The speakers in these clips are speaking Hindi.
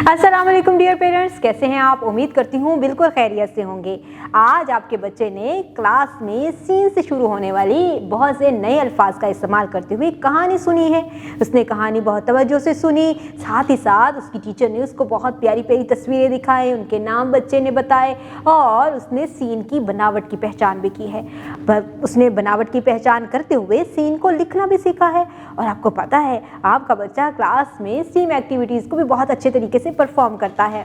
अस्सलाम वालेकुम डियर पेरेंट्स, कैसे हैं आप? उम्मीद करती हूँ बिल्कुल खैरियत से होंगे। आज आपके बच्चे ने क्लास में सीन से शुरू होने वाली बहुत से नए अल्फाज का इस्तेमाल करते हुए कहानी सुनी है। उसने कहानी बहुत तवज्जो से सुनी, साथ ही साथ उसकी टीचर ने उसको बहुत प्यारी प्यारी तस्वीरें दिखाई, उनके नाम बच्चे ने बताए और उसने सीन की बनावट की पहचान भी की है। उसने बनावट की पहचान करते हुए सीन को लिखना भी सीखा है। और आपको पता है आपका बच्चा क्लास में स्टीम एक्टिविटीज़ को भी बहुत अच्छे तरीके से परफॉर्म करता है।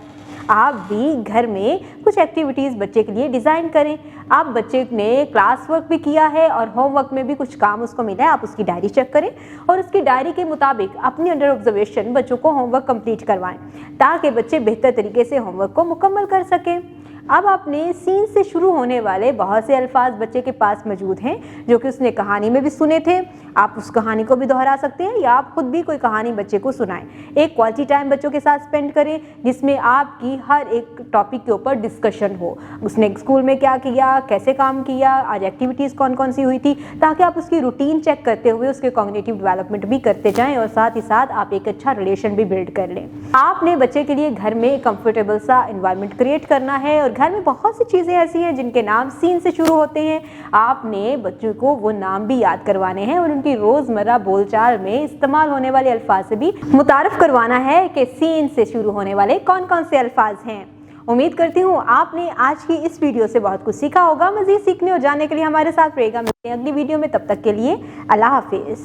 आप भी घर में कुछ एक्टिविटीज़ बच्चे के लिए डिज़ाइन करें। आप बच्चे ने क्लास वर्क भी किया है और होमवर्क में भी कुछ काम उसको मिला है, आप उसकी डायरी चेक करें और उसकी डायरी के मुताबिक अपनी अंडर ऑब्जर्वेशन बच्चों को होमवर्क कंप्लीट करवाएं ताकि बच्चे बेहतर तरीके से होमवर्क को मुकम्मल कर सकें। अब आपने सीन से शुरू होने वाले बहुत से अल्फाज बच्चे के पास मौजूद हैं जो कि उसने कहानी में भी सुने थे। आप उस कहानी को भी दोहरा सकते हैं या आप खुद भी कोई कहानी बच्चे को सुनाएं। एक क्वालिटी टाइम बच्चों के साथ स्पेंड करें जिसमें आपकी हर एक टॉपिक के ऊपर डिस्कशन हो। उसने स्कूल में क्या किया, कैसे काम किया, आज एक्टिविटीज़ कौन कौन सी हुई थी, ताकि आप उसकी रूटीन चेक करते हुए उसके कॉग्निटिव डेवलपमेंट भी करते जाएँ और साथ ही साथ आप एक अच्छा रिलेशन भी बिल्ड कर लें। आपने बच्चे के लिए घर में कंफर्टेबल सा एनवायरनमेंट क्रिएट करना है और घर में बहुत सी चीज़ें ऐसी हैं जिनके नाम सीन से शुरू होते हैं। आपने बच्चों को वो नाम भी याद करवाने हैं और उनकी रोज़मर्रा बोलचाल में इस्तेमाल होने वाले अल्फाज से भी मुतारफ करवाना है कि सीन से शुरू होने वाले कौन कौन से अल्फाज हैं। उम्मीद करती हूँ आपने आज की इस वीडियो से बहुत कुछ सीखा होगा। मज़ीद सीखने और जानने के लिए हमारे साथ रहेगा। मिलते हैं अगली वीडियो में, तब तक के लिए अल्लाह हाफिज़।